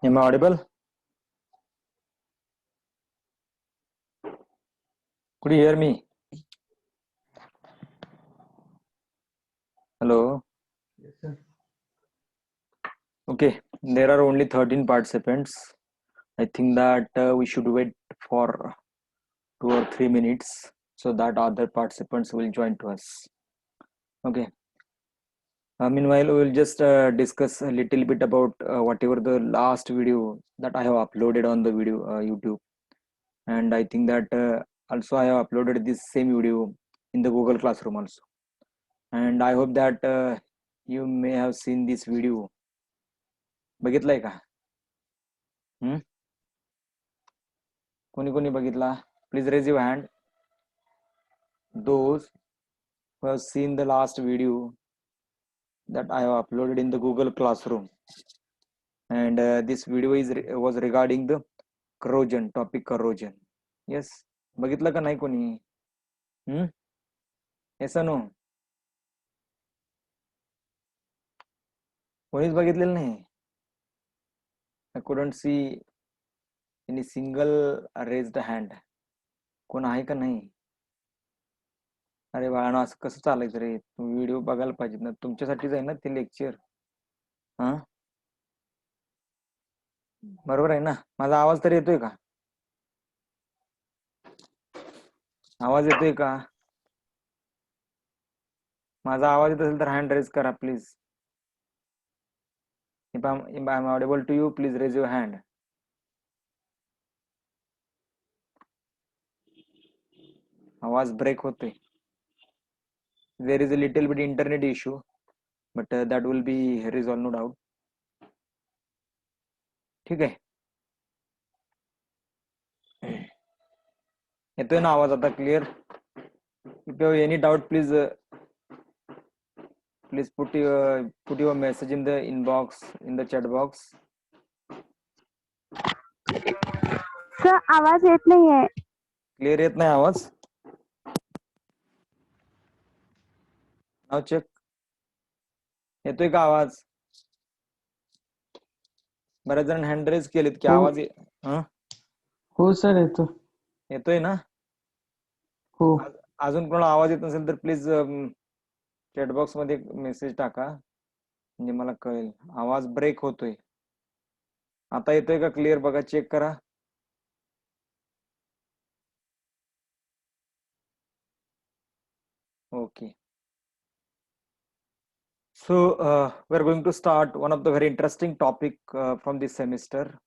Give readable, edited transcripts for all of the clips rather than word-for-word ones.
Am I audible? Could you hear me? Hello. Yes, sir. Okay, there are only 13 participants. I think that we should wait for 2 or 3 minutes so that other participants will join to us. Okay. Meanwhile, we will just discuss a little bit about whatever the last video that I have uploaded on the video YouTube, and I think that also I have uploaded this same video in the Google Classroom also, and I hope that you may have seen this video. बघितलाय का? कोणी कोणी बघितला? Please raise your hand. Those who have seen the last video that I have uploaded in the Google Classroom, and this video was regarding the corrosion topic. Corrosion. Yes. बघितलं का नाही कोणी? Yes or no? कोणीच बघितलेलं नाही. I couldn't see any single raised hand. कोण आहे का नाही? अरे बाळांनो, असं कसं चालायचं रे? तुम्ही व्हिडिओ बघायला पाहिजेत ना, तुमच्यासाठीच आहे ना ते लेक्चर. हा, बरोबर आहे ना? माझा आवाज तर येतोय का? आवाज येतोय का? माझा आवाज येत असेल तर हँड रेज करा please. if I'm audible to you, please raise your hand. आवाज ब्रेक होतोय. There is a little bit internet issue, but that will be resolved, no doubt. ठीक आहे. येतोय ना आवाज आता clear? If you have any doubt, please put your message in the inbox, in the chat box. Sir आवाज येत नाहीये. Clear येत नाही आवाज? नाव चेक. येतोय का आवाज? बरेच जण हँड रेज केलेत की आवाज हो सर येतो. येतोय ना? हो. अजून कोणाला आवाज येत नसेल तर प्लीज चॅट बॉक्स मध्ये मेसेज टाका, म्हणजे मला कळेल. आवाज ब्रेक होतोय. आता येतोय का क्लिअर? बघा, चेक करा. Okay. So we're going to start one of the very interesting topic from this semester,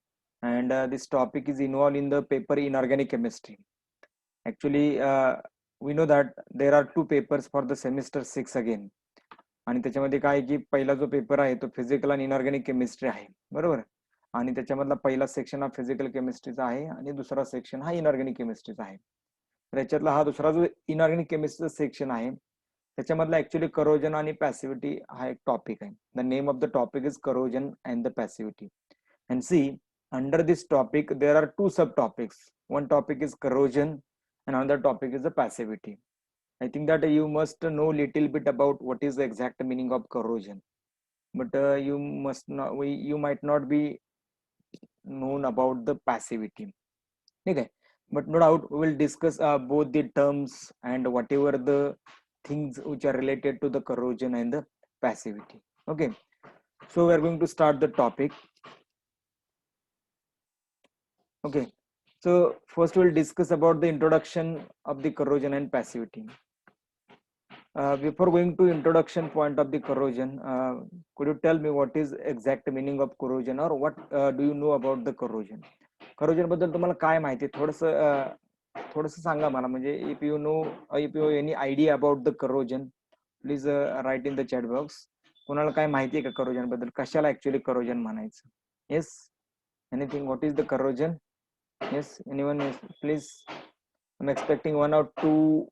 and this topic is involved in the paper inorganic chemistry. Actually, we know that there are two papers for the semester 6 again. आणि त्याच्यामध्ये काय की पहिला जो paper आहे तो physical आणि inorganic chemistry आहे, बरोबर. आणि त्याच्यामधला पहिला सेक्शन हा फिजिकल केमिस्ट्रीचा आहे आणि दुसरा सेक्शन हा इनऑर्गॅनिक केमिस्ट्रीचा आहे. तर याच्यातला हा दुसरा जो इनऑर्गॅनिक केमिस्ट्रीचा सेक्शन आहे त्याच्यामधला ऍक्च्युअली करोजन आणि पॅसिव्हिटी हा एक टॉपिक आहे. The name of the topic is corrosion and the passivity. And see, under this topic there are two sub topics. One topic is corrosion and another topic is the passivity. I think that you must know little bit about what is the exact meaning of corrosion, but you might not be known about the passivity. Okay, but no doubt we will discuss both the terms and whatever the things which are related to the corrosion and the passivity. Okay, so we are going to start the topic. Okay, so first we'll discuss about the introduction of the corrosion and passivity. Before going to introduction point of the corrosion, could you tell me what is exact meaning of corrosion, or what do you know about the corrosion? Corrosion बद्दल तुम्हाला काय माहिती थोडस सांगा मला. म्हणजे if you have any idea about the corrosion, please write in the chat box. कोणाला काय माहिती आहे का corrosion बद्दल? कशाला actually corrosion म्हणायचं? Yes, anything? What is the corrosion? Yes, anyone? Please, I'm expecting one or two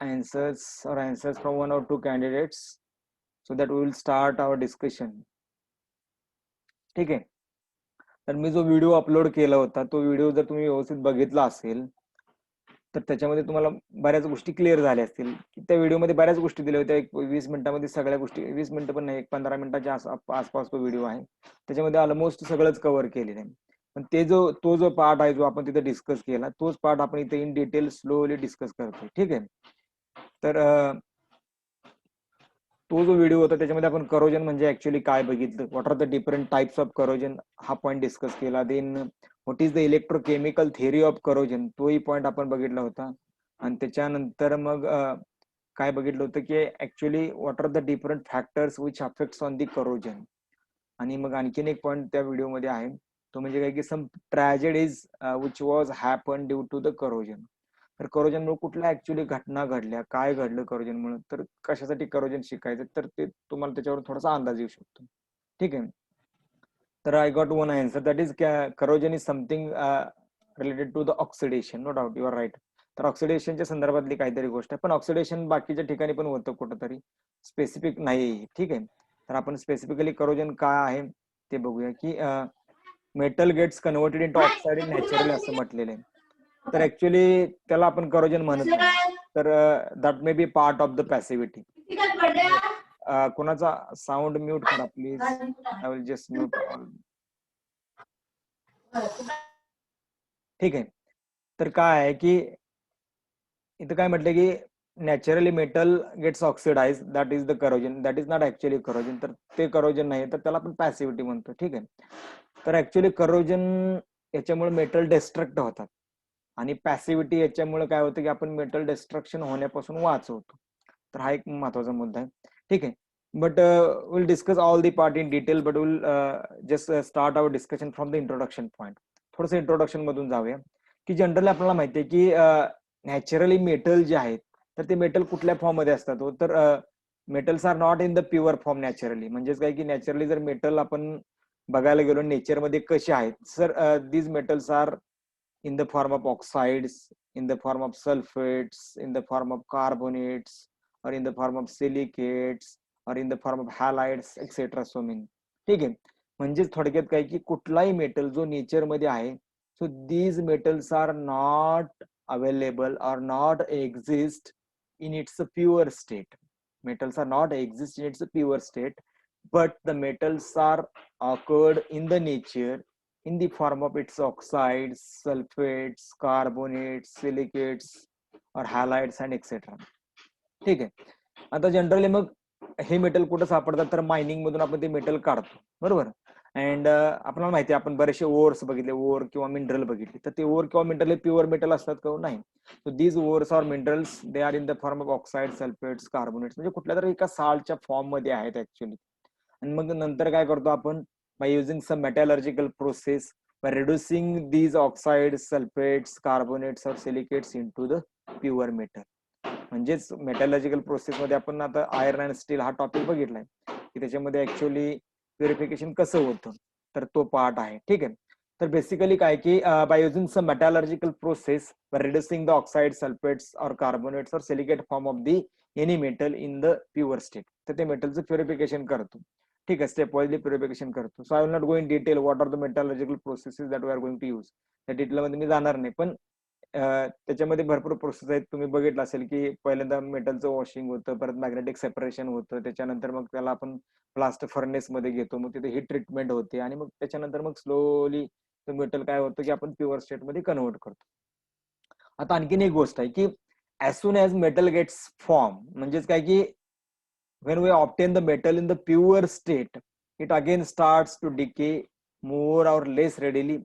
answers from one or two candidates so that we will start our discussion. ठीक आहे. तर मी जो व्हिडिओ अपलोड केला होता तो video जर तुम्ही व्यवस्थित बघितला असेल तर त्याच्यामध्ये तुम्हाला बऱ्याच गोष्टी क्लिअर झाल्या असतील की त्या व्हिडिओमध्ये बऱ्याच गोष्टी दिल्या होत्या. एक 20 मिनिटांमध्ये सगळ्या गोष्टी, 20 मिनिटं पण नाही, एक 15 मिनिटाच्या आसपास तो व्हिडिओ आहे. त्याच्यामध्ये ऑलमोस्ट सगळंच कव्हर केलेलं आहे. पण तो जो पार्ट आहे जो आपण तिथे डिस्कस केला, तोच पार्ट आपण इथे इन डिटेल स्लोली डिस्कस करतोय. ठीक आहे. तर तो जो व्हिडिओ होता त्याच्यामध्ये आपण करोजन म्हणजे ऍक्च्युअली काय बघितलं, what are the different types of corrosion हा पॉईंट डिस्कस केला. Then what is the electrochemical theory of corrosion, तोही पॉईंट आपण बघितला होता. आणि त्याच्यानंतर मग काय बघितलं होतं की actually what are the different factors which affects on the corrosion. आणि मग आणखीन एक पॉईंट त्या व्हिडिओमध्ये आहे, तो म्हणजे काय की some tragedies which was happen due to the corrosion. तर करोजनमुळे कुठल्या ऍक्च्युअली घटना घडल्या, काय घडलं करोजनमुळे, तर कशासाठी करोजन शिकायचं, तर ते तुम्हाला त्याच्यावर थोडासा अंदाज येऊ शकतो. ठीक आहे. तर I got one answer, that is corrosion is something related to the oxidation. No doubt, you are right. तर ऑक्सिडेशनच्या संदर्भातली काहीतरी गोष्ट आहे, पण ऑक्सिडेशन बाकीच्या ठिकाणी पण होतं कुठंतरी, स्पेसिफिक नाही. ठीक आहे. तर आपण स्पेसिफिकली करोजन काय आहे ते बघूया की metal gets converted into oxide in naturally असं म्हटलेलं आहे. तर ऍक्च्युअली त्याला आपण करोजन म्हणत नाही, तर that may be part of the passivity. कोणाचा साऊंड म्यूट करा please. I will just mute all. ठीक आहे. तर काय आहे की इथं काय म्हटलं की naturally metal gets oxidize, that is the corrosion, that is not actually corrosion. तर ते करोजन नाही, तर त्याला आपण पॅसिव्हिटी म्हणतो. ठीक आहे. तर ऍक्च्युअली करोजन याच्यामुळे मेटल डिस्ट्रक्ट होतात आणि पॅसिव्हिटी याच्यामुळे काय होतं की आपण मेटल डिस्ट्रक्शन होण्यापासून वाचवतो. तर हा एक महत्वाचा मुद्दा आहे. ठीक आहे. But will discuss all the part in detail, but will just start our discussion from the introduction point. थोडंसं इंट्रोडक्शन मधून जाऊया की जनरली आपल्याला माहिती आहे की नॅचरली मेटल जे आहेत तर ते मेटल कुठल्या फॉर्म मध्ये असतात, तर metals are not in the pure form naturally. म्हणजेच काय की नॅचरली जर मेटल आपण बघायला गेलो नेचरमध्ये कसे आहेत, sir these metals are in the form of oxides, in the form of sulfates, in the form of carbonates, or in the form of silicates, or in the form of halides, etc. so many. ठीक आहे. म्हणजे थोडक्यात काय की कुठलाही metal जो nature मध्ये आहे, so these metals are not available or not exist in its pure state. Metals are not exist in its pure state, but the metals are occurred in the nature in the form of its oxides, sulfates, carbonates, silicates or halides and etc. ठीक आहे. आता generally मग हे metal कुठं सापडतात, तर mining मधून आपण ते मेटल काढतो, बरोबर. अँड आपल्याला माहिती आहे, आपण बरेचसे ओर्स बघितले, ओर किंवा मिनरल बघितले, तर ते ओर किंवा मिनरल हे प्युअर मेटल असतात का? नाही. So these ores or minerals they are in the form of oxide, sulphates, carbonates, म्हणजे कुठल्या तरी एका साल्टच्या फॉर्म मध्ये आहेत ऍक्च्युअली. आणि मग नंतर काय करतो आपण, by using some metallurgical process, by reducing these oxides, sulfates, carbonates or silicates into the pure metal. म्हणजेच मेटॅलॉजिकल प्रोसेस मध्ये आपण आता आयर्न अँड स्टील हा टॉपिक बघितलाय की त्याच्यामध्ये ऍक्च्युअली प्युरिफिकेशन कसं होतं, तर तो पार्ट आहे. ठीक आहे. तर बेसिकली काय की by using some metallurgical process, by reducing the oxide, sulphates और कार्बोनेट्स और silicate form of the any metal in the pure state, तर ते मेटलचं प्युरिफिकेशन करतो. ठीक आहे. स्टेप वाईजली प्युरिफिकेशन करतो. So I will not go in detail what are the metallurgical processes that we are going to use. त्या डिटेलमध्ये मी जाणार नाही, पण त्याच्यामध्ये भरपूर प्रोसेस आहेत. तुम्ही बघितलं असेल की पहिल्यांदा मेटलचं वॉशिंग होतं, परत मॅग्नेटिक सेपरेशन होतं, त्याच्यानंतर मग त्याला आपण ब्लास्ट फर्नेस मध्ये घेतो, मग तिथे हीट ट्रीटमेंट होते आणि मग त्याच्यानंतर मग स्लोली मेटल काय होतं की आपण प्युअर स्टेट मध्ये कन्वर्ट करतो. आता आणखीन एक गोष्ट आहे की as soon as metal gates form, म्हणजेच काय की when we obtain the metal in the pure state, it again starts to decay more or less readily.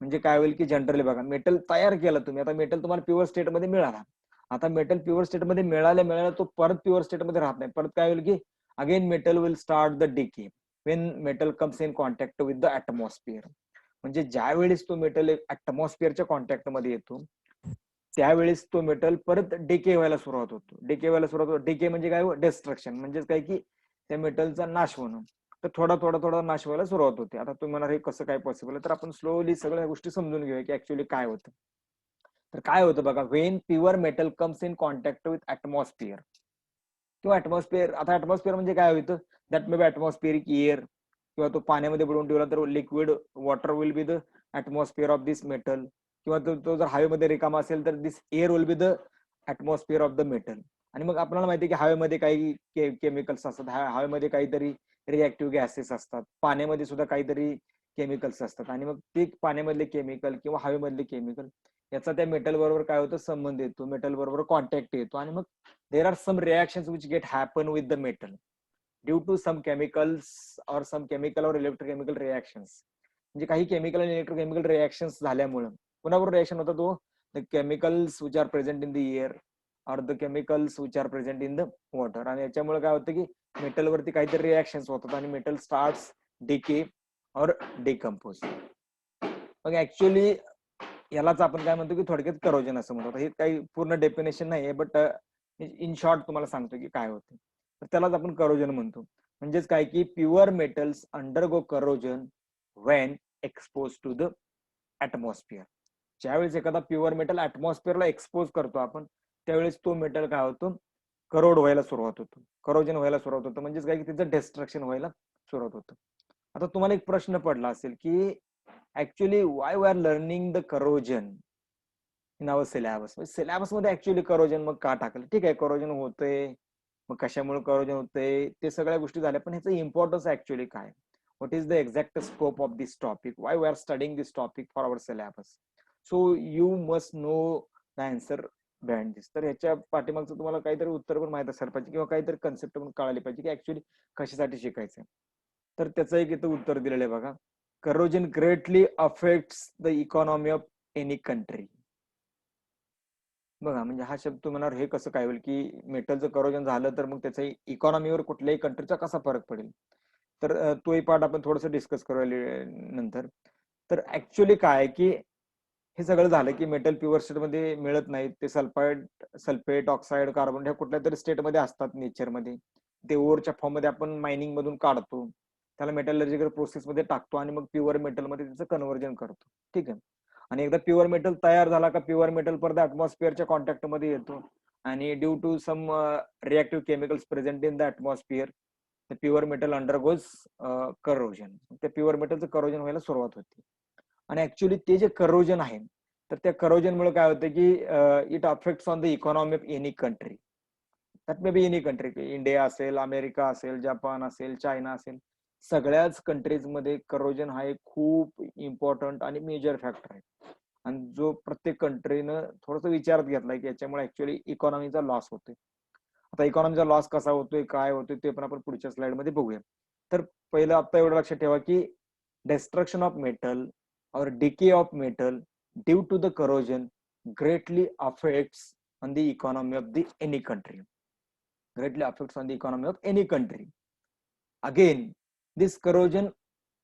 म्हणजे काय होईल की जनरली बघा, मेटल तयार केलं तुम्ही, आता मेटल तुम्हाला प्युअर स्टेट मध्ये मिळाला, आता मेटल प्युअर स्टेट मध्ये मिळाल्या तो परत प्युअर स्टेट मध्ये राहत नाही. परत काय होईल की again metal will start the decay Wien metal comes in contact with the atmosphere. म्हणजे ज्या वेळेस तो मेटल ऍटमॉस्फिअरच्या कॉन्टॅक्ट मध्ये येतो त्यावेळेस तो मेटल परत डिके व्हायला सुरुवात होतो. डिके म्हणजे काय? डिस्ट्रक्शन, म्हणजेच काय की त्या मेटलचा नाश होणं. तर थोडा नाश व्हायला सुरुवात होते. आता तुम्ही म्हणा हे कसं काय पॉसिबल आहे, तर आपण स्लोली सगळ्या गोष्टी समजून घेऊया की ऍक्च्युअली काय होतं. तर काय होतं बघा, when pure metal comes in contact with atmosphere किंवा ऍटमॉस्फिअर, आता ऍटमॉस्फिअर म्हणजे काय होतं, दॅट मे बी ऍटमॉस्फिअरिक एअर, किंवा तो पाण्यामध्ये बुडवून ठेवला तर liquid water will be the atmosphere of this metal, किंवा तो जर हवेमध्ये रिकामा असेल तर this air will be the atmosphere of the metal. आणि मग आपल्याला माहिती आहे की हवेमध्ये काही केमिकल्स असतात, हवेमध्ये काहीतरी रिएक्टिव्ह गॅसेस असतात, पाण्यामध्ये सुद्धा काहीतरी केमिकल्स असतात, आणि मग ते पाण्यामधले केमिकल किंवा हवेमधले केमिकल याचा त्या मेटल बरोबर काय होतं, संबंध येतो, मेटल बरोबर कॉन्टॅक्ट येतो, आणि मग there are some reactions which get happen with the metal due to some chemicals or some chemical or electrochemical reactions. म्हणजे काही केमिकल आणि इलेक्ट्रोकेमिकल रिएक्शन्स झाल्यामुळे कोणाबरोबर रिएक्शन होता तो, the chemicals which are present in the air और the chemicals which are present in the water. आणि याच्यामुळे काय होतं की मेटलवरती काहीतरी रिएक्शन्स होतात आणि मेटल स्टार्ट्स डिके और डिकम्पोज. मग ऍक्च्युअली यालाच आपण काय म्हणतो की थोडक्यात करोजन असं म्हणतो. हे काही पूर्ण डेफिनेशन नाही आहे, बट इन शॉर्ट तुम्हाला सांगतो की काय होतं. तर त्यालाच आपण करोजन म्हणतो. म्हणजेच काय की pure metals undergo corrosion when expose to the atmosphere. ज्यावेळेस एखादा प्युअर मेटल ऍटमॉस्फिअरला एक्सपोज करतो आपण, त्यावेळेस तो मेटल काय होतो, करोड व्हायला सुरुवात होतो, करोजन व्हायला सुरुवात होतं. म्हणजेच काय की त्याचं डिस्ट्रक्शन व्हायला सुरुवात होतं. आता तुम्हाला एक प्रश्न पडला असेल की actually why we are learning the corrosion in our syllabus. Syllabus मध्ये ऍक्च्युअली करोजन मग का टाकलं? ठीक आहे, करोजन होतंय, मग कशामुळे करोजन होतंय ते सगळ्या गोष्टी झाल्या, पण ह्याचं इम्पॉर्टन्स ऍक्च्युअली काय, what is the exact scope of this topic, why we are studying this topic for our syllabus. So you must know the answer behind this. तर ह्याच्या पाठीमागचं तुम्हाला काहीतरी उत्तर पण माहित असायला पाहिजे किंवा काहीतरी कन्सेप्ट पण कळाली पाहिजे की ऍक्च्युअली कशासाठी शिकायचंय. तर त्याचं एक इथं उत्तर दिलेलं आहे बघा. Corrosion greatly affects the economy of any country. बघा, म्हणजे हा शब्द तुम्हाला हे कसं काय होईल की मेटलचं करोजन झालं तर मग त्याचा इकॉनॉमीवर कुठल्याही कंट्रीचा कसा फरक पडेल. तर तोही पार्ट आपण थोडंसं डिस्कस करूया नंतर. तर ऍक्च्युअली काय की हे सगळं झालं की मेटल प्युअर स्टेट मध्ये मिळत नाहीत, ते सल्फेट ऑक्साईड कार्बन ह्या कुठल्या तरी स्टेट मध्ये असतात नेचरमध्ये. ते ओरच्या फॉर्म मध्ये आपण मायनिंग मधून काढतो, त्याला मेटलर्जिकल प्रोसेस मध्ये टाकतो आणि मग प्युअर मेटल मध्ये त्याचं कन्व्हर्जन करतो. ठीक आहे. आणि एकदा प्युअर मेटल तयार झाला का प्युअर मेटल परत ऍटमॉस्फिअरच्या कॉन्टॅक्ट मध्ये येतो आणि due to some reactive chemicals present in the atmosphere the pure metal undergoes corrosion. त्या प्युअर मेटलचं करोजन व्हायला सुरुवात होते. आणि ऍक्च्युअली ते जे करोजन आहे तर त्या करोजनमुळे काय होतं की it affects on the economy of any country. That may be any country, India असेल, अमेरिका असेल, जपान असेल, चायना असेल, सगळ्याच कंट्रीज मध्ये करोजन हा एक खूप इम्पॉर्टंट आणि मेजर फॅक्टर आहे. आणि जो प्रत्येक कंट्रीनं थोडस विचारात घेतलाय की याच्यामुळे ऍक्च्युअली इकॉनॉमीचा लॉस होतोय. आता इकॉनॉमीचा लॉस कसा होतोय, काय होतोय ते पण आपण पुढच्या स्लाइड मध्ये बघूया. तर पहिलं आता एवढं लक्षात ठेवा की destruction of metal or decay of metal due to the corrosion greatly affects on the economy of the any country. Greatly affects on the economy of any country. Again, this corrosion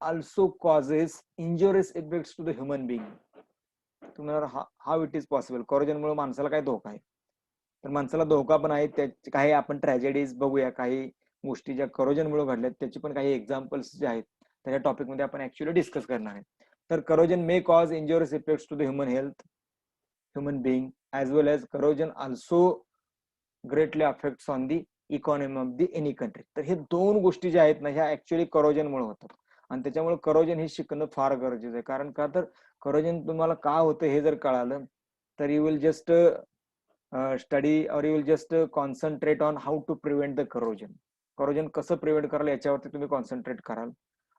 also causes injurious effects to the human being. तुम्हाला how it is possible, corrosion मुळे माणसाला काय धोका आहे? तर माणसाला धोका पण आहे, त्याचे काही आपण ट्रॅजेडीज बघूया, काही गोष्टी ज्या करोजन मुळे घडल्यात त्याची पण काही एक्झाम्पल्स जे आहेत त्या टॉपिक मध्ये आपण ऍक्च्युअली डिस्कस करणार आहे. तर corrosion may cause injurious effects to the human health, human being, as well as corrosion also greatly affects on the economy of the any country. तर हे दोन गोष्टी ज्या आहेत ना ह्या ऍक्च्युअली करोजन मुळे होतात. आणि त्याच्यामुळे करोजन हे शिकणं फार गरजेचं आहे. कारण का तर करोजन तुम्हाला का होतं हे जर कळालं तर you will just study or you will just concentrate on how to prevent the corrosion. Corrosion कसं प्रिव्हेंट कराल याच्यावरती तुम्ही कॉन्सन्ट्रेट कराल.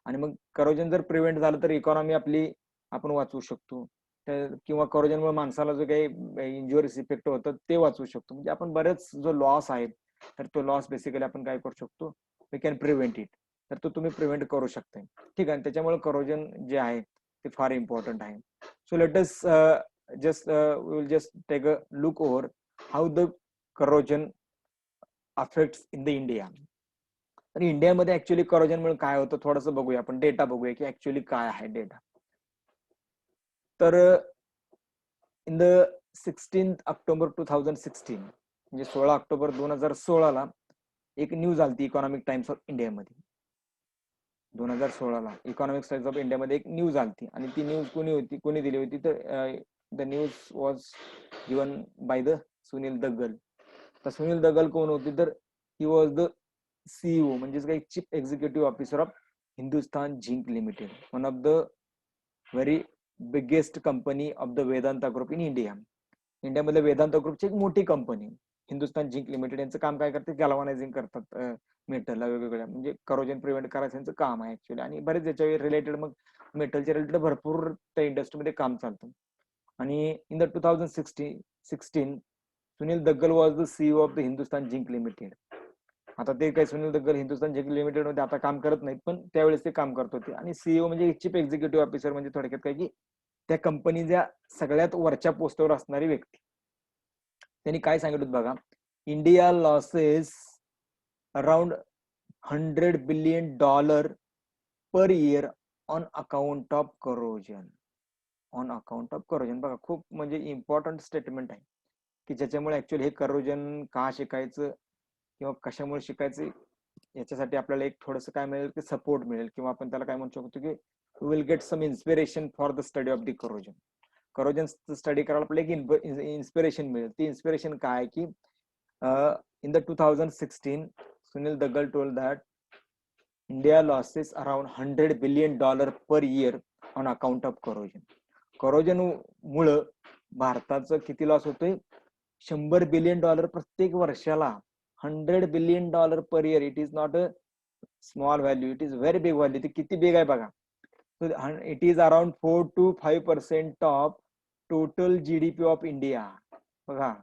आणि मग करोजन जर प्रिव्हेंट झालं तर इकॉनॉमी आपली आपण वाचवू शकतो, किंवा करोजनमुळे माणसाला जो काही इंजुरियस इफेक्ट होतं ते वाचवू शकतो. म्हणजे आपण बरेच जो लॉस आहे तर तो लॉस बेसिकली आपण काय करू शकतो, वी कॅन प्रिव्हेंट इट. तर तो तुम्ही प्रिव्हेंट करू शकता. ठीक आहे. त्याच्यामुळे करोजन जे आहे ते फार इम्पॉर्टंट आहे. So let us just we will just take a look over how the corrosion affects in the India. तर इंडियामध्ये ऍक्च्युअली करोजन मुळे काय होतं थोडंसं बघूया, आपण डेटा बघूया की ऍक्च्युअली काय आहे डेटा. तर इन द 16 ऑक्टोबर 2016 म्हणजे 16 ऑक्टोबर 2016 एक न्यूज आलती इकॉनॉमिक टाइम्स ऑफ इंडियामध्ये. 2016 इकॉनॉमिक टाइम्स ऑफ इंडियामध्ये एक न्यूज आलती आणि ती न्यूज कोणी दिली होती तर the news was given by the Sunil Duggal. तर सुनील दग्गल कोण होती तर ही वॉज द सीईओ म्हणजेच काही chief executive officer of Hindustan Zinc Limited, one of the very biggest company of the Vedanta group in India. इंडियामधल्या वेदांता ग्रुपची एक मोठी कंपनी हिंदुस्थान झिंक लिमिटेड यांचं काम काय करते, गॅल्व्हनायझिंग करतात मेटलला वेगवेगळ्या, म्हणजे करोजन प्रिव्हेंट करायचं यांचं काम आहे ऍक्च्युअली. आणि बरेच याच्या रिलेटेड मग मेटलच्या रिलेटेड भरपूर त्या इंडस्ट्रीमध्ये काम चालतं. आणि in the 2016 Sunil Duggal was the CEO of the Hindustan Zinc Limited. आता ते काही सुनील दग्गल हिंदुस्थान झिंक लिमिटेड मध्ये आता काम करत नाहीत, पण त्यावेळेस ते काम करत होते. आणि सीईओ म्हणजे चीफ एक्झिक्युटिव्ह ऑफिसर, म्हणजे थोडक्यात काय की त्या कंपनीच्या सगळ्यात वरच्या पोस्टवर असणारी व्यक्ती. त्यांनी काय सांगितलं बघा, India losses around $100 billion per year on account of corrosion. On account of corrosion बघा, खूप म्हणजे इम्पॉर्टंट स्टेटमेंट आहे की ज्याच्यामुळे ऍक्च्युअली हे करोजन का शिकायचं किंवा कशामुळे शिकायचं याच्यासाठी आपल्याला एक थोडंसं काय मिळेल की सपोर्ट मिळेल, किंवा आपण त्याला काय म्हणू शकतो की will get some inspiration for the study of the corrosion. Corrosion study करायला आपल्याला एक इन्स्पिरेशन मिळेल. ती इन्स्पिरेशन काय की in the 2016 Sunil Duggal told that India losses around $100 billion per year on account of corrosion. Corrosion मुळे भारताचं किती लॉस होतोय, $100 billion प्रत्येक वर्षाला. $100 billion per year. It is not a small value, it is very big value. ते किती big आहे बघा. It is around 4 to 5% of total GDP of India. बघा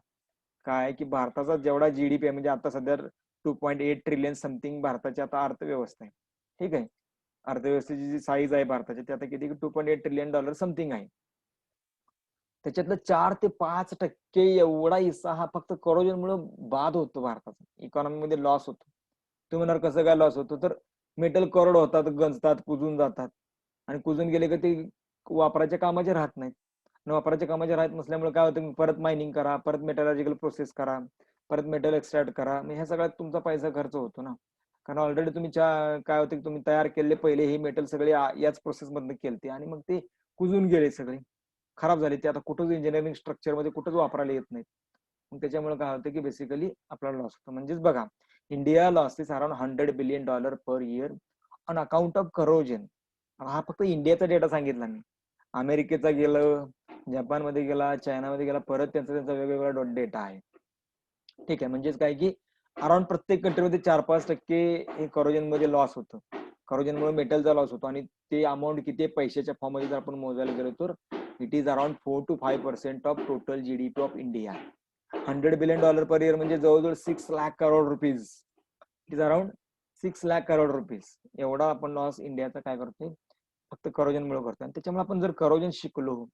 काय की भारताचा जेवढा जीडीपी आहे, म्हणजे आता सध्या 2.8 ट्रिलियन समथिंग भारताची आता अर्थव्यवस्था आहे. ठीक आहे, अर्थव्यवस्थेची जी साईज आहे भारताची ते आता किती, $2.8 ट्रिलियन समथिंग आहे. त्याच्यातलं 4 ते 5% एवढा हिस्सा हा फक्त करोजनमुळे बाद होतो भारताचा, इकॉनॉमीमध्ये लॉस होतो. तुम्ही म्हणणार कसं काय लॉस होतो, तर मेटल करोड होतात, गंजतात, कुजून जातात, आणि कुजून गेले का ते वापराच्या कामाचे राहत नाहीत. वापराच्या कामाचे राहत नसल्यामुळे काय होतं, परत मायनिंग करा, परत मेटलॉजिकल प्रोसेस करा, परत मेटल एक्सट्रॅक्ट करा, ह्या सगळ्यात तुमचा पैसा खर्च होतो ना. कारण ऑलरेडी तुम्ही काय होतं की तुम्ही तयार केले पहिले हे मेटल सगळे याच प्रोसेस मधून केलते, आणि मग ते कुजून गेले, सगळे खराब झाले, ते आता कुठंच इंजिनिअरिंग स्ट्रक्चर मध्ये कुठंच वापरायला येत नाहीत. मग त्याच्यामुळे काय होतं की बेसिकली आपल्याला लॉस होतो. म्हणजेच बघा, India losses around $100 billion per year on account of corrosion. हा फक्त इंडियाचा डेटा सांगितला मी. अमेरिकेचा गेलं, जपानमध्ये गेला, चायनामध्ये गेला, परत त्यांचा वेगवेगळा डेटा आहे. ठीक आहे, म्हणजेच काय की अराउंड प्रत्येक कंट्रीमध्ये 4-5% हे करोजन मध्ये लॉस होतं. करोजनमुळे मेटलचा लॉस होतो, आणि ते अमाऊंट किती पैशाच्या फॉर्म मध्ये जर आपण मोजायला गेलो तर it is around 4 to 5% of total GDP of India. $100 billion per year म्हणजे जवळजवळ 6 lakh crore rupees. It is around 6 lakh crore rupees. एवढा आपण लॉस इंडियाचा काय करतोय, फक्त करोजनमुळे करतोय. आणि त्याच्यामुळे आपण जर करोजन शिकलो,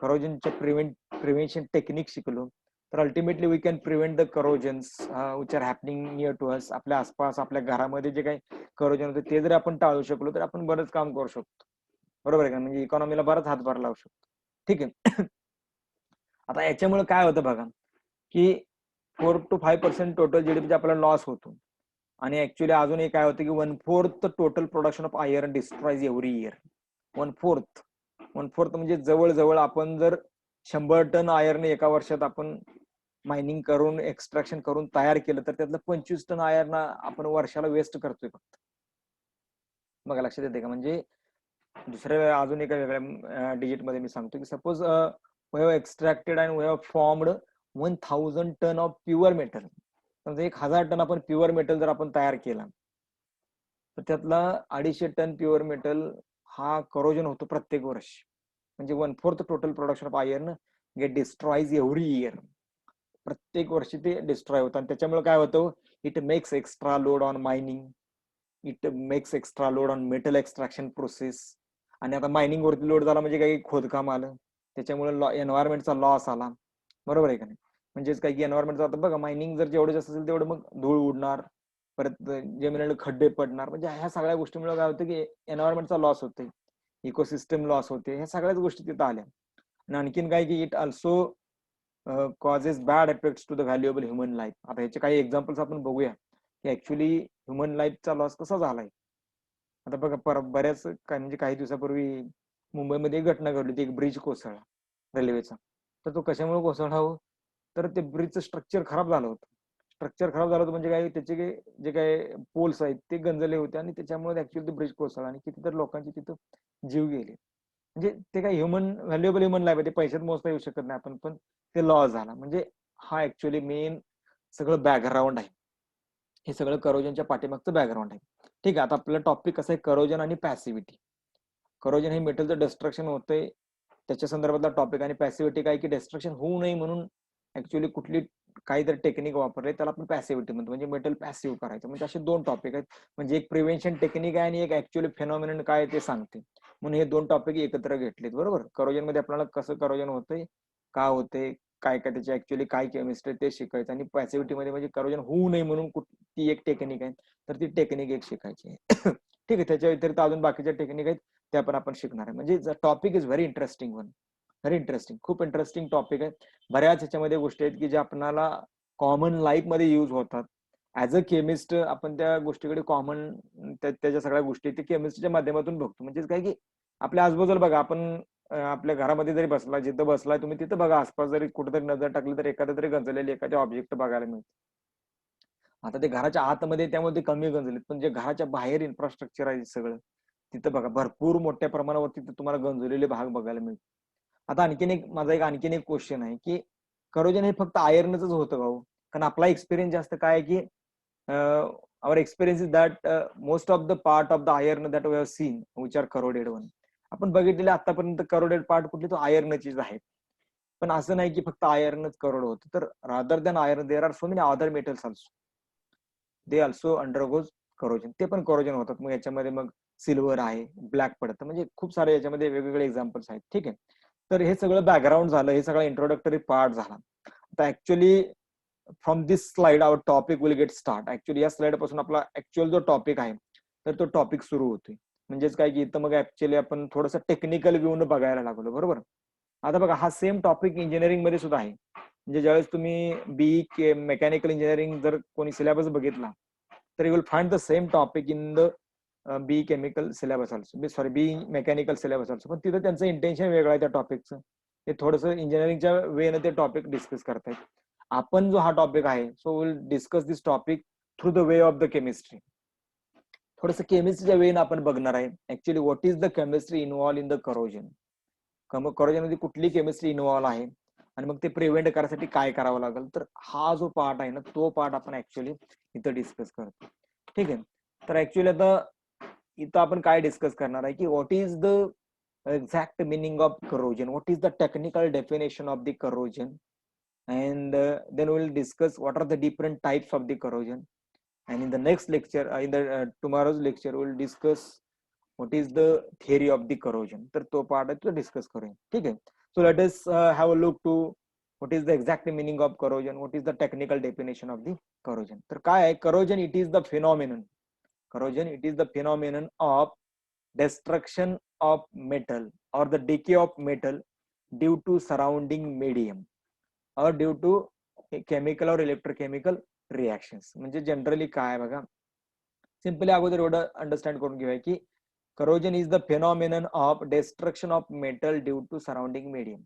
करोजनच्या प्रिव्हेन्शन टेक्निक शिकलो, तर ultimately we can prevent the corrosions which are happening near to us. आपल्या आसपास, आपल्या घरामध्ये जे काही करोजन होते ते जर आपण टाळू शकलो तर आपण बरंच काम करू शकतो. बरोबर आहे का, म्हणजे इकॉनॉमीला बराच हातभार लावू शकतो. ठीक आहे. आता याच्यामुळे काय होतं बघा की 4 to 5% टोटल जीडीपी आपल्याला लॉस होतो. आणि ऍक्च्युअली अजून एक काय होतं की 1/4 total production of iron destroys every year. 1/4 म्हणजे जवळजवळ आपण जर 100 टन आयर्न एका वर्षात आपण मायनिंग करून, एक्स्ट्रॅक्शन करून तयार केलं, तर त्यातलं 25 टन आयर्न आपण वर्षाला वेस्ट करतोय फक्त. बघा लक्षात येते का. म्हणजे दुसऱ्या अजून एका वेगळ्या डिजिट मध्ये मी सांगतो की suppose we have extracted and we have formed 1000 ton of pure metal. समजा 1000 टन आपण प्युअर मेटल जर आपण तयार केला, तर त्यातला 250 टन प्युअर मेटल हा करोजन होतो प्रत्येक वर्षी. म्हणजे 1/4 total production of iron get destroys every year. प्रत्येक वर्षी ते डिस्ट्रॉय होतं, आणि त्याच्यामुळे काय होतं, it makes extra load on mining, it makes extra load on metal extraction process. आणि आता मायनिंग वरती लोड झाला म्हणजे काही खोदकाम आलं, त्याच्यामुळे एन्व्हायरमेंटचा लॉस आला. बरोबर आहे का नाही. म्हणजेच काही की एन्व्हायरमेंटचा, आता बघा मायनिंग जर जेवढं जास्त असेल तेवढं मग धूळ उडणार, परत जमिनीला खड्डे पडणार. म्हणजे ह्या सगळ्या गोष्टीमुळे काय होतं की एन्व्हायरमेंटचा लॉस होते, इकोसिस्टम लॉस होते. ह्या सगळ्याच गोष्टी तिथं आल्या. आणि आणखीन काय की it also causes bad effects to the valuable human life. आता ह्याचे काही एक्झाम्पल्स आपण बघूया की ऍक्च्युली ह्युमन लाईफचा लॉस कसा झालाय. आता बघा बऱ्याच म्हणजे काही दिवसापूर्वी मुंबईमध्ये एक घटना घडली होती, एक ब्रिज कोसळला रेल्वेचा. तर तो कशामुळे कोसळला हो, तर ते ब्रिजचं स्ट्रक्चर खराब झालं होतं. स्ट्रक्चर खराब झालं होतं म्हणजे काय, त्याचे जे काही पोल्स आहेत ते गंजले होते, आणि त्याच्यामुळे ऍक्च्युअली ब्रिज कोसळला आणि कितीतरी लोकांचे तिथं जीव गेले. म्हणजे ते काय व्हॅल्युएबल ह्युमन लाईफ आहे, ते पैशात मोजता येऊ शकत नाही आपण, पण ते लॉ झाला. म्हणजे हा ऍक्च्युअली मेन सगळं बॅकग्राऊंड आहे, हे सगळं करोजनच्या पाठीमागचं बॅकग्राऊंड आहे. ठीक आहे, आता आपला टॉपिक कसं आहे, करोजन आणि पॅसिव्हिटी. करोजन हे मेटलचं डिस्ट्रक्शन होतंय त्याच्या संदर्भातला टॉपिक, आणि पॅसिव्हिटी काय की डिस्ट्रक्शन होऊ नये म्हणून ऍक्च्युअली कुठली काहीतरी टेक्निक वापरले त्याला आपण पॅसिव्हिटी म्हणतो, म्हणजे मेटल पॅसिव्ह करायचं. म्हणजे असे दोन टॉपिक आहेत, म्हणजे एक प्रिव्हेन्शन टेक्निक आहे आणि एक ऍक्च्युअली फेनॉमिनन काय ते सांगते. म्हणून हे दोन टॉपिक एकत्र घेतलेत. बरोबर, करोजन मध्ये आपल्याला कसं करोजन होतंय, का होते, काय काय त्याची ऍक्च्युअली काय केमिस्ट्री ते शिकायचं, आणि पॅसिव्हिटी मध्ये म्हणजे करोजन होऊ नये म्हणून ती एक टेक्निक आहे, तर ती टेक्निक एक शिकायची आहे. ठीक आहे, त्याच्या व्यतिरिक्त अजून बाकीच्या टेक्निक आहेत त्या पण आपण शिकणार आहे. म्हणजे topic is very interesting one, very interesting, खूप इंटरेस्टिंग टॉपिक आहे. बऱ्याच ह्याच्यामध्ये गोष्टी आहेत की ज्या आपल्याला कॉमन लाईफ मध्ये युज होतात. ऍज अ केमिस्ट आपण त्या गोष्टीकडे कॉमन त्याच्या सगळ्या गोष्टी ते केमिस्ट्रीच्या माध्यमातून बघतो. म्हणजे काय की आपल्या आजूबाजूला बघा, आपण आपल्या घरामध्ये जरी बसला, जिथं बसलाय तुम्ही तिथं बघा, आसपास जरी कुठेतरी नजर टाकली तर एखाद्या तरी गंजलेली एखादी ऑब्जेक्ट बघायला मिळते. आता ते घराच्या आतमध्ये त्यामुळे ते कमी गंजलेत, पण जे घराच्या बाहेर इन्फ्रास्ट्रक्चर आहे सगळं, तिथं बघा भरपूर मोठ्या प्रमाणावरती तुम्हाला गंजलेले भाग बघायला मिळतात. आता आणखीन एक क्वेश्चन आहे की करोजन हे फक्त आयर्नच होतं भाऊ? कारण आपला एक्सपिरियन्स जास्त काय आहे की our experience is that most of the part of the iron that we have seen which are corroded one. आपण बघितलेले आतापर्यंत करोडेड पार्ट कुठले, तो आयर्नचीच आहेत. पण असं नाही की फक्त आयर्नच करोड होतं, तर rather than iron there are so many other metals also, they also undergoes corrosion, ते पण करोजन होतात. मग याच्यामध्ये मग सिल्वर आहे, ब्लॅक पडतं, म्हणजे खूप सारे याच्यामध्ये वेगवेगळे एक्झाम्पल्स आहेत. ठीक आहे, तर हे सगळं बॅकग्राऊंड झालं, हे सगळं इंट्रोडक्टरी पार्ट झाला. आता actually from this slide our topic will get start. Actually या स्लाइड पासून आपला ऍक्च्युअल जो टॉपिक आहे तर तो टॉपिक सुरू होतोय. म्हणजेच काय की इथं मग ऍक्च्युअली आपण थोडंसं टेक्निकल व्ह्यू न बघायला लागलो. बरोबर, आता बघा हा सेम टॉपिक इंजिनिअरिंग मध्ये सुद्धा आहे. म्हणजे ज्यावेळेस तुम्ही बीई मेकॅनिकल इंजिनिअरिंग जर कोणी सिलेबस बघितला तर you will find the same topic in the B chemical syllabus also, sorry B mechanical syllabus also. पण तिथं त्यांचं इंटेन्शन वेगळं आहे त्या टॉपिकचं, ते थोडंसं इंजिनिअरिंगच्या वेने ते टॉपिक डिस्कस करतायत. आपण जो हा टॉपिक आहे, so will discuss this topic through the way of the chemistry. थोडंसं केमिस्ट्रीच्या वेने आपण बघणार आहे actually what is the chemistry involve in the corrosion. Corrosion मध्ये कुठली केमिस्ट्री इन्व्हॉल्व आहे आणि मग ते प्रिव्हेंट करण्यासाठी काय करावं लागेल. तर हा जो पार्ट आहे ना, तो पार्ट आपण ऍक्च्युअली इथं डिस्कस करतो. ठीक आहे, तर ऍक्च्युअली आता इथं आपण काय डिस्कस करणार आहे की what is the exact meaning of corrosion, what is the technical definition of the corrosion, and then we will discuss what are the different types of the corrosion, and in the next lecture in the tomorrow's lecture we will discuss what is the theory of the corrosion. तर तो part आहे तो discuss करूया. ठीक आहे, so let us have a look to what is the exact meaning of corrosion, what is the technical definition of the corrosion. तर काय आहे corrosion? It is the phenomenon, corrosion it is the phenomenon of destruction of metal or the decay of metal due to surrounding medium or due to chemical or electrochemical reactions. म्हणजे generally काय बघा, simply अगोदर एवढं understand करून घेऊया की corrosion is the phenomenon of destruction of metal due to surrounding medium.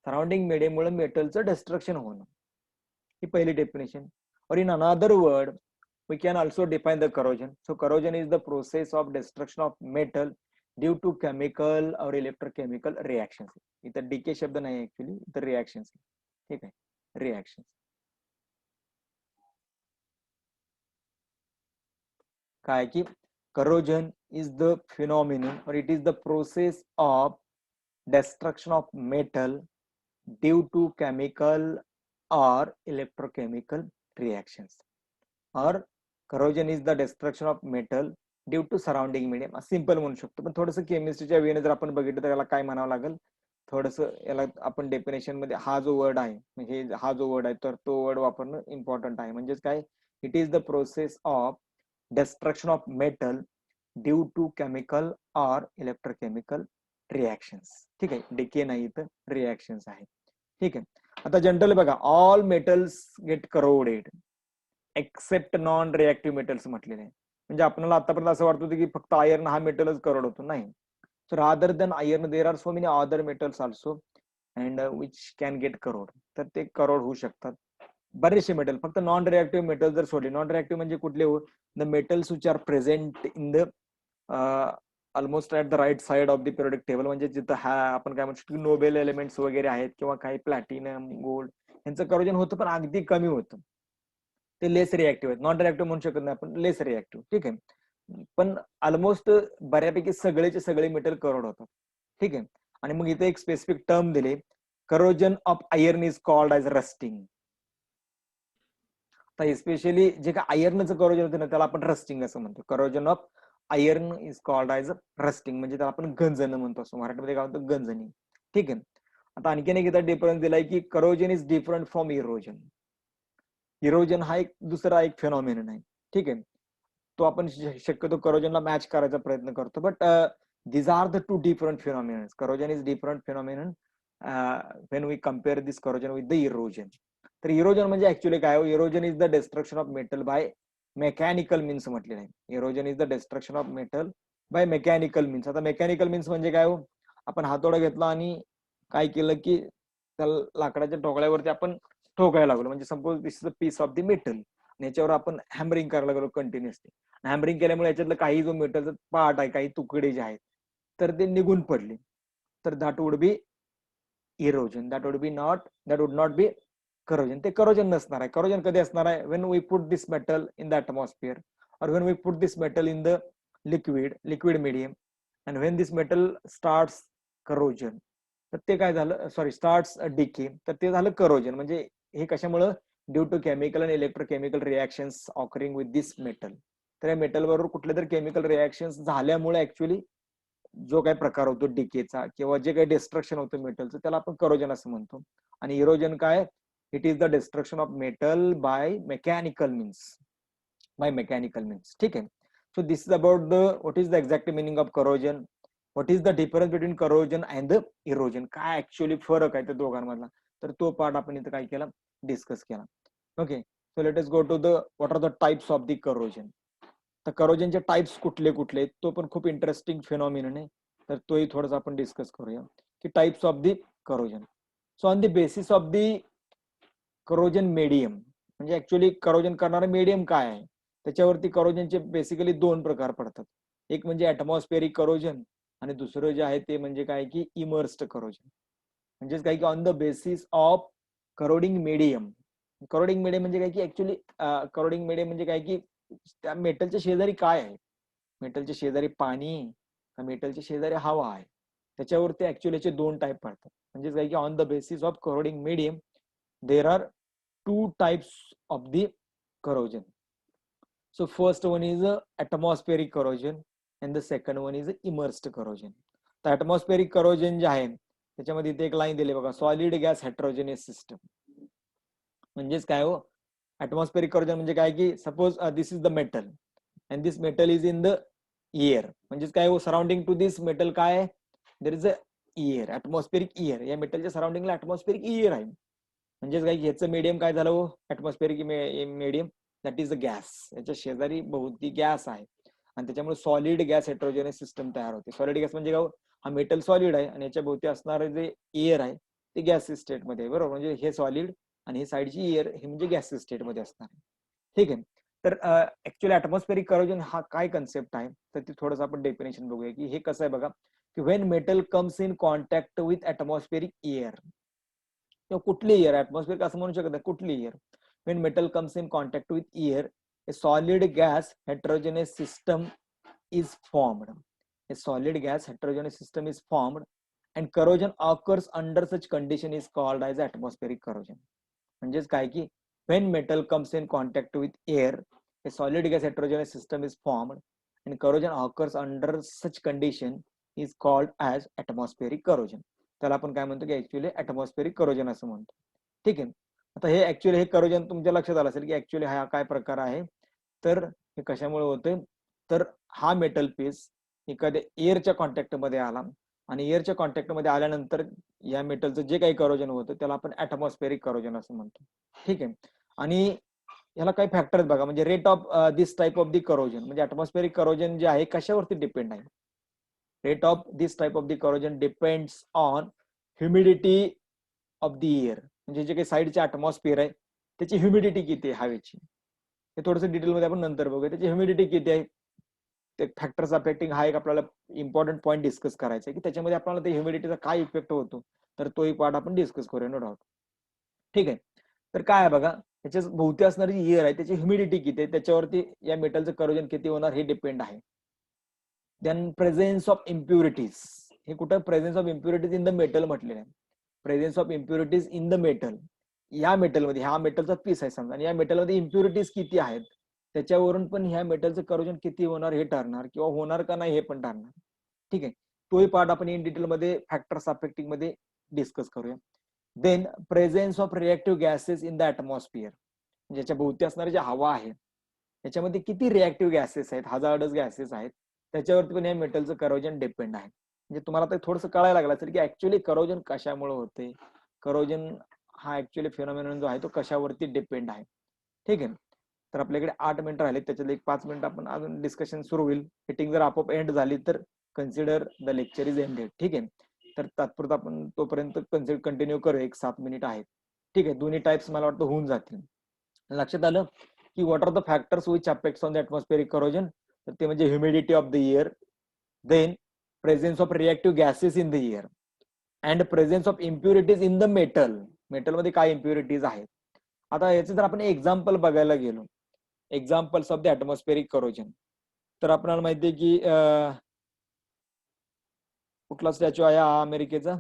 Surrounding medium मुळे मेटलचं डिस्ट्रक्शन होणं, ही पहिली डेफिनेशन. और in another word we can also define the corrosion. So corrosion is the process of destruction of metal due to chemical or electrochemical reactions. इथं DK शब्द नाही actually, इथं रिएक्शन्स. ठीक आहे, रिएक्शन्स. काय की corrosion is the phenomenon or it is the process of destruction of metal due to chemical or electrochemical reactions, or corrosion is the destruction of metal due to surrounding medium, simple म्हणू शकतो. पण थोडंसं केमिस्ट्रीच्या वेने जर आपण बघितलं तर याला काय म्हणावं लागेल, थोडंसं याला आपण डेफिनेशन मध्ये हा जो वर्ड आहे, म्हणजे हा जो वर्ड आहे तर तो वर्ड वापरणं इम्पॉर्टंट आहे. म्हणजेच काय, it is the process of destruction of metal due to chemical or electrochemical reactions. ठीक आहे, डिके नाही तर रिएक्शन्स आहे. ठीक आहे, आता जनरली बघा all metals get corroded except non reactive metals म्हटलेले आहे. म्हणजे आपल्याला आतापर्यंत असं वाटत होतं की फक्त आयर्न हा मेटलच करोड होतो, नाही. So rather than iron there are so many other metals also and which can get crore. तर ते करोड होऊ शकतात बरेचसे मेटल. फक्त नॉन रिएक्टिव्ह मेटल जर सोडले, नॉन रिएक्टिव्ह म्हणजे कुठले हो, the metals which are present in the almost at the right side of the periodic table, म्हणजे जिथं आपण काय म्हणतो की नोबेल एलिमेंट्स वगैरे आहेत किंवा काही प्लॅटिनम गोल्ड यांचं करोजन होतं पण अगदी कमी होतं. ते लेस रिएक्टिव्ह आहेत, नॉन रिएक्टिव्ह म्हणू शकत नाही आपण, लेस रिएक्टिव्ह. ठीक आहे, पण ऑलमोस्ट बऱ्यापैकी सगळेचे सगळे मेटल करोड होतात. ठीक आहे, आणि मग इथे एक स्पेसिफिक टर्म दिले, corrosion of iron is called as rusting. तर स्पेशली जे काय आयर्नचं करोजन होतं ना त्याला आपण रस्टिंग असं म्हणतो. Corrosion of iron is called as rusting, म्हणजे त्याला आपण गंजन म्हणतो, असं मराठीमध्ये काय म्हणतो, गंजनी. ठीक आहे, आता आणखीन एक इथं डिफरन्स दिलाय की corrosion is different from erosion. Erosion हा एक दुसरा एक फेनॉमिनन आहे. ठीक आहे, तो आपण शक्यतो करोजनला मॅच करायचा प्रयत्न करतो, but these are the two different phenomena. Corrosion is different phenomenon when we compare this corrosion with the erosion. तर इरोजन म्हणजे ऍक्च्युअली काय हो, erosion is the destruction of metal by mechanical means म्हटलेलं आहे. Erosion is the destruction of metal by mechanical means. आता mechanical means म्हणजे काय हो, आपण हातोडा घेतला आणि काय केलं की त्या लाकडाच्या ठोकळ्यावरती आपण ठोकायला लागलो, म्हणजे suppose this is a piece of the metal, याच्यावर आपण हॅमरिंग करायला लागलो कंटिन्युअसली. हॅमरिंग केल्यामुळे याच्यातलं काही जो मेटलचा पार्ट आहे, काही तुकडे जे आहेत तर ते निघून पडले, तर that would be erosion. That would not be corrosion. ते करोजन नसणार आहे. करोजन कधी असणार आहे, when we put this metal in the atmosphere और when we put this metal in the liquid medium and when this metal starts corrosion, तर ते काय झालं, सॉरी स्टार्ट्स डिके, तर ते झालं करोजन. म्हणजे हे कशामुळं, due to chemical and electrochemical reactions occurring with this metal. तर या मेटल बरोबर कुठले तरी केमिकल रिएक्शन्स झाल्यामुळे ऍक्च्युअली जो काही प्रकार होतो डिकेचा किंवा जे काही डिस्ट्रक्शन होतं मेटलचं त्याला आपण करोजन असं म्हणतो. आणि इरोजन काय, it is the destruction of metal by mechanical means. ठीक आहे, so this is about the what is the exact meaning of corrosion, what is the difference between corrosion and the erosion, काय actually फरक आहे त्या दोघांमधला, तर तो part आपण इथं काय केला, डिस्कस केला. Okay, so let us go to the what are the types of the corrosion. तर करोजनचे टाइप्स कुठले कुठले, तो पण खूप इंटरेस्टिंग फेनॉमिनन आहे, तर तोही थोडंसं आपण डिस्कस करूया की types of the corrosion. So on the basis of the corrosion medium, म्हणजे ऍक्च्युअली करोजन करणारं मीडियम काय आहे, त्याच्यावरती करोजनचे बेसिकली दोन प्रकार पडतात. एक म्हणजे ऍटमॉस्फेरिक करोजन आणि दुसरं जे आहे ते म्हणजे काय की इमर्स्ड करोजन. म्हणजेच काय की on the basis of corroding medium. Corroding medium म्हणजे काय की ऍक्च्युअली करोडिंग मीडियम म्हणजे काय की त्या मेटलच्या शेजारी काय आहे, मेटलच्या शेजारी पाणी का मेटलच्या शेजारी हवा आहे, त्याच्यावरती ऍक्च्युअली याचे दोन टाईप पडतात. म्हणजेच काय की on the basis of corroding medium there are two types of the corrosion. So first one is atmospheric corrosion and the second one is immersed corrosion. तर atmospheric corrosion जे आहे त्याच्यामध्ये इथे एक लाईन दिली बघा, सॉलिड गॅस हेट्रोजेनियस सिस्टम. म्हणजेच काय हो, atmospheric corrosion म्हणजे काय की suppose this is the metal and this metal is in the air. म्हणजेच काय हो, सराउंडिंग टू दिस मेटल काय आहे, there is a air, atmospheric air. या मेटलच्या सराउंडिंगला ऍटमॉस्फेरिक एअर आहे. म्हणजेच काय ह्याचं मीडियम काय झालं हो, atmospheric medium, that is the gas. याच्या शेजारी बहुती गॅस आहे आणि त्याच्यामुळे सॉलिड गॅस हेट्रोजेनियस सिस्टम तयार होते. सॉलिड गॅस म्हणजे काय, हा मेटल सॉलिड आहे आणि याच्या भोवती असणारे जे एअर आहे ते गॅस स्टेटमध्ये आहे, बरोबर. म्हणजे हे सॉलिड आणि हे साईडची एअर हे म्हणजे गॅस स्टेटमध्ये असणार आहे. ठीक आहे, तर ऍक्च्युअली ऍटमॉस्फेरिक करोजन हा काय कन्सेप्ट आहे, तर ते थोडंसं आपण डेफिनेशन बघूया की हे कसं आहे बघा, की when metal comes in contact with atmospheric air, किंवा कुठली एअर, ऍटमॉस्फेअर असं म्हणू शकत नाही, कुठली air, when metal comes in contact with air A solid gas heterogeneous system is formed. A solid gas heterogeneous system is formed and corrosion occurs under such condition is called as atmospheric corrosion. म्हणजेच काय की when metal comes in contact with air A solid gas heterogeneous system is formed and corrosion occurs under such condition is called as atmospheric corrosion. त्याला आपण काय म्हणतो की actually atmospheric corrosion असं म्हणतो. ठीक आहे, आता हे ऍक्च्युअली हे करोजन तुमच्या लक्षात आलं असेल की ऍक्च्युअली हा काय प्रकार आहे, तर हे कशामुळे होतंय, तर हा मेटल पीस एखाद्या एअरच्या कॉन्टॅक्ट मध्ये आला आणि एअरच्या कॉन्टॅक्ट मध्ये आल्यानंतर या मेटलचं जे काही करोजन होतं त्याला आपण ऍटमॉस्फेरिक करोजन असं म्हणतो. ठीक आहे, आणि याला काही फॅक्टर्स बघा, म्हणजे rate of this type of the corrosion, म्हणजे ऍटमॉस्फेरिक करोजन जे आहे कशावरती डिपेंड आहे. Rate of this type of the corrosion depends on humidity of the air. म्हणजे जे काही साईडचे ऍटमॉस्फिअर आहे त्याची ह्युमिडिटी किती आहे हवेची, हे थोडंसं डिटेलमध्ये आपण नंतर बघूया. त्याची ह्युमिडिटी किती आहे, ते फॅक्टर्स अफेक्टिंग हा एक आपल्याला इम्पॉर्टंट पॉईंट डिस्कस करायचा आहे की त्याच्यामध्ये आपल्याला ते ह्युमिडिटीचा काय इफेक्ट होतो, तर तो एक पार्ट आपण डिस्कस करूया, नो डाऊट. ठीक आहे. तर काय आहे बघा, त्याच्या भोवती असणारी जी एअर आहे त्याची ह्युमिडिटी किती आहे त्याच्यावरती या मेटलचं करोजन किती होणार हे डिपेंड आहे. देन प्रेझेन्स ऑफ इम्प्युरिटीज, हे कुठं presence of impurities in the metal म्हटलेलं आहे. Presence of impurities in the metal, या मेटलमध्ये, हा मेटलचा पीस आहे समजा, आणि या मेटलमध्ये इम्प्युरिटीज किती आहेत त्याच्यावरून पण ह्या मेटलचं करोजन किती होणार हे ठरणार, किंवा होणार का नाही हे पण ठरणार. ठीक आहे. तोही पार्ट आपण इन डिटेल मध्ये फॅक्टर्स अफेक्टिंग मध्ये डिस्कस करूया. Then presence of reactive gases in the atmosphere, ज्याच्या भोवती असणारी जी हवा आहे त्याच्यामध्ये किती रिएक्टिव्ह गॅसेस आहेत, हजार्डस गॅसेस आहेत, त्याच्यावरती पण या मेटलचं करोजन डिपेंड आहे. म्हणजे तुम्हाला ते थोडंसं कळायला लागलं असेल की ऍक्च्युअली करोजन कशामुळे होते, करोजन हा ऍक्च्युअली फिनॉमिनन जो आहे तो कशावरती डिपेंड आहे. ठीक आहे. तर आपल्याकडे 8 मिनिटं राहिले, त्याच्यात एक 5 मिनिटं आपण अजून डिस्कशन सुरू होईल. मीटिंग जर आपोआप एंड झाली तर consider the lecture is ended. ठीक आहे. तर तात्पुरता आपण तोपर्यंत कंटिन्यू करू, एक 7 मिनिट आहेत. ठीक आहे. दोन्ही टाइप्स मला वाटतं होऊन जातील. लक्षात आलं की what are the factors which affects on the atmospheric corrosion, तर ते म्हणजे humidity of the air, then presence of reactive gases in the air, and presence of impurities in the metal. मेटलमध्ये काय इम्प्युरिटीज आहेत. आता याचं जर आपण एक्झाम्पल बघायला गेलो, examples of the atmospheric corrosion, तर आपल्याला माहितीये की कुठला स्टॅच्यू आहे हा अमेरिकेचा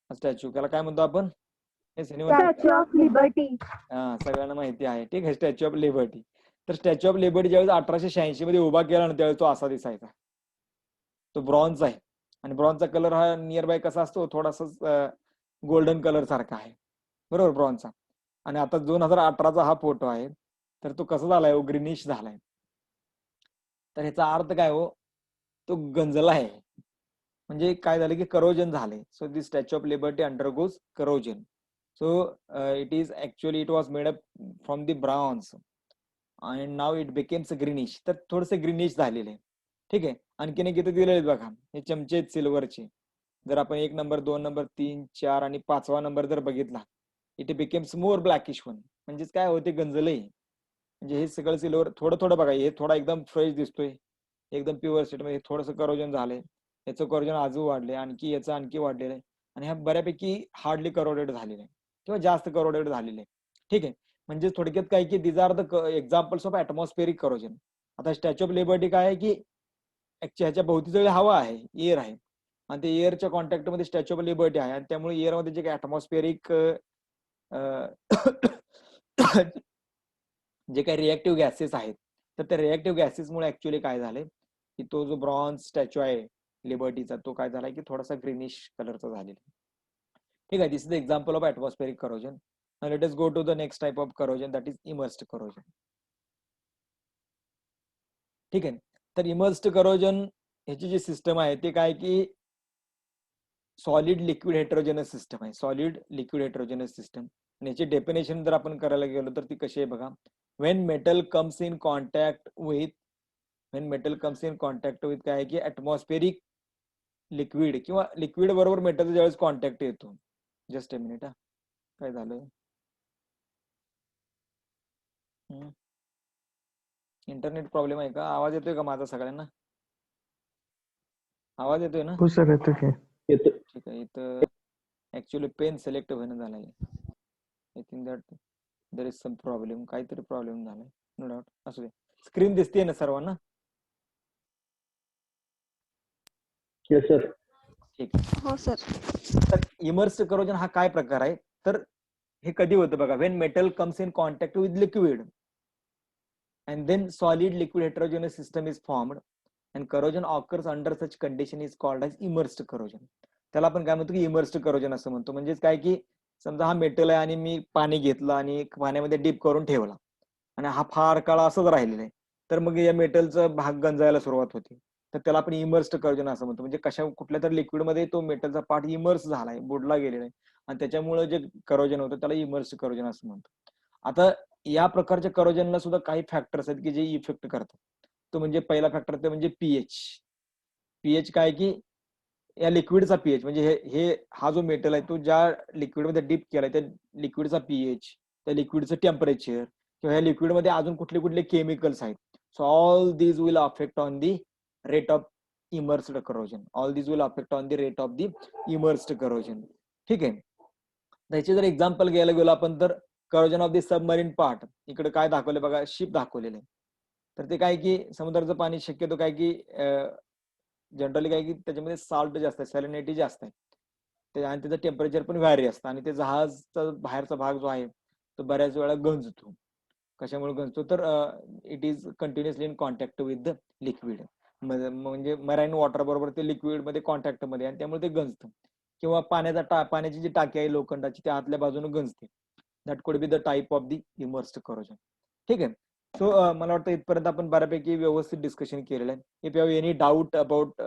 स्टॅच्यू, त्याला काय म्हणतो आपण, स्टॅच्यू ऑफ लिबर्टी. हा सगळ्यांना माहिती आहे. ठीक आहे. Statue of liberty. तर स्टॅच्यू ऑफ लिबर्टी ज्यावेळेस 1886 मध्ये उभा केला ना त्यावेळेस तो असा दिसायचा. तो ब्रॉन्झ आहे, आणि ब्रॉन्झचा कलर हा नियर बाय कसा असतो, थोडासा गोल्डन कलर सारखा आहे, बरोबर, ब्रॉन्झचा. आणि आता 2018चा हा फोटो आहे, तर तो कसा झालाय, ग्रीनिश झालाय. तर ह्याचा अर्थ काय हो, तो गंजला आहे, म्हणजे काय झालं की करोजन झाले. So the statue of liberty undergoes corrosion. So it is actually it was made up from the bronze and now it becomes greenish. तर थोडस ग्रीनिश झालेले. ठीक आहे. आणखीन एक इथे दिलेले बघा, हे चमचे आहेत सिल्वरचे. जर आपण 1 नंबर 2 नंबर 3 4 आणि 5वा नंबर जर बघितला, it becomes more blackish one, म्हणजेच काय होते, गंजले. म्हणजे हे सगळं सिल्वर थोडं थोडं बघा, हे थोडा एकदम फ्रेश दिसतोय, एकदम प्युअर स्टेट मध्ये, थोडंसं करोजन झालंय, याचं करोजन अजून वाढले, आणखी याचं आणखी वाढलेलं आहे, आणि ह्या बऱ्यापैकी हार्डली करोडेड झालेले आहे किंवा जास्त करोडेड झालेले आहे. ठीक आहे. म्हणजे थोडक्यात काय की these are the examples of atmospheric corrosion. आता स्टॅच्यू ऑफ लिबर्टी काय आहे की ह्याच्या भोवती सगळी हवा आहे, एअर आहे, आणि ते एअरच्या कॉन्टॅक्ट मध्ये स्टॅच्यू ऑफ लिबर्टी आहे, आणि त्यामुळे एअरमध्ये जे काही ऍटमॉस्फेरिक जे काही रिएक्टिव्ह गॅसेस आहेत, तर त्या रिएक्टिव्ह गॅसेसमुळे ऍक्च्युअली काय झालंय की तो जो ब्रॉन्झ स्टॅच्यू आहे लिबर्टीचा, तो काय झालाय की थोडासा ग्रीनिश कलरचा झालेला. ठीक आहे. This is the example of atmospheric corrosion. Now let us go to the next type of corrosion, that is immersed corrosion. ठीक आहे. तर इमर्स्ड करोजन ह्याची जी सिस्टम आहे ते काय की सॉलिड लिक्विड हेट्रोजेनस सिस्टम आहे, सॉलिड लिक्विड हेट्रोजेनस सिस्टम. आणि याची डेफिनेशन जर आपण करायला गेलो तर ती कशी आहे बघा, Wien metal comes in contact with काय की ऍटमॉस्फेरिक लिक्विड, किंवा लिक्विड बरोबर मेटलचा ज्यावेळेस कॉन्टॅक्ट येतो. जस्ट अ मिनिट, हा काय झालं, इंटरनेट प्रॉब्लेम आहे का, आवाज येतोय का माझा सगळ्यांना, आवाज येतोय ना. हो सर येतो की. ठीक आहे. इथं ऍक्च्युअली पेन सिलेक्ट होणं झालंय, I think that there is some problem, काहीतरी प्रॉब्लेम झालाय, नो डाऊट. असू दे. स्क्रीन दिसते ना सर्वांना. Yes sir. ठीक आहे. हो सर. तर इमर्स्ड करोजन हा काय प्रकार आहे, तर हे कधी होतं बघा, Wien metal comes in contact with liquid and then solid liquid heterogeneous system is formed and corrosion occurs under such condition is called as immersed corrosion. त्याला आपण काय म्हणतो की इमर्स्ड करोजन असं म्हणतो. म्हणजेच काय की समजा हा मेटल आहे आणि मी पाणी घेतलं आणि पाण्यामध्ये डीप करून ठेवला, आणि हा फार काळ असंच राहिलेला आहे, तर मग या मेटलचा भाग गंजायला सुरुवात होते, तर त्याला आपण इमर्स्ड करोजन असं म्हणतो. म्हणजे कुठल्या तरी लिक्विड मध्ये तो मेटलचा पार्ट इमर्स झालाय, बुडला गेलेला आहे, आणि त्याच्यामुळे जे करोजन होतं त्याला इमर्स्ड करोजन असं म्हणतो. आता या प्रकारच्या करोजनला सुद्धा काही फॅक्टर्स आहेत की जे इफेक्ट करतात. तो म्हणजे पहिला फॅक्टर ते म्हणजे पीएच. पीएच काय की या लिक्विडचा पीएच, म्हणजे हे हा जो मेटल आहे तो ज्या लिक्विडमध्ये डीप केलाय त्या लिक्विडचा पीएच, त्या लिक्विडचं टेम्परेचर, किंवा या लिक्विडमध्ये अजून कुठले कुठले केमिकल्स आहेत, So all these will affect on the rate of immersed corrosion. All these will affect on the rate of the immersed corrosion. ठीक आहे. त्याचे जर एक्झाम्पल घ्यायला गेलो आपण तर corrosion of the submarine part, इकडे काय दाखवले बघा, शिप दाखवलेले आहे. तर ते काय की समुद्राचं पाणी शक्यतो काय की जनरली काय की त्याच्यामध्ये साल्ट जास्त आहे, सॅलिनिटी जास्त आहे आणि त्याचं टेम्परेचर पण व्हॅरी असतं आणि ते जहाजचा बाहेरचा भाग जो आहे तो बऱ्याच वेळा गंजतो. कशामुळे गंजतो तर it is continuously in contact with the liquid, म्हणजे मराईन वॉटर बरोबर ते लिक्विड मध्ये कॉन्टॅक्ट मध्ये आणि त्यामुळे ते गंजतं. किंवा पाण्याची जी टाकी आहे लोखंडाची त्या आतल्या बाजूने गंजते. That could be the type of the immersed corrosion. ठीक आहे. सो मला वाटतं इथपर्यंत आपण बऱ्यापैकी व्यवस्थित डिस्कशन केलेलं आहे. If you have any doubt about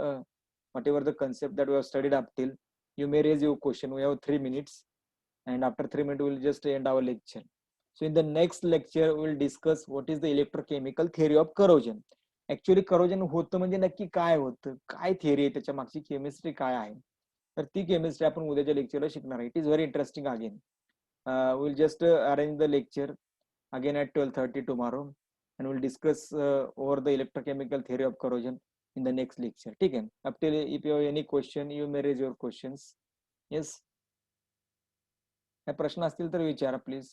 whatever the concept that we have studied up till, you may raise your question. We have 3 minutes, and after 3 minutes we'll just end our lecture. So in the next lecture we'll discuss what is the electrochemical theory of corrosion. Actually corrosion होतं म्हणजे नक्की काय होतं, काय theory आहे त्याच्या मागची, chemistry काय आहे, तर ती केमिस्ट्री आपण उद्याच्या लेक्चरला शिकणार आहे. It is very interesting. Again we'll just arrange the lecture again at 12:30 tomorrow, and we'll discuss over the electrochemical theory of corrosion in the next lecture. ठीक आहे. Up till if you have any question, you may raise your questions. Yes, काय प्रश्न असतील तर विचारा please.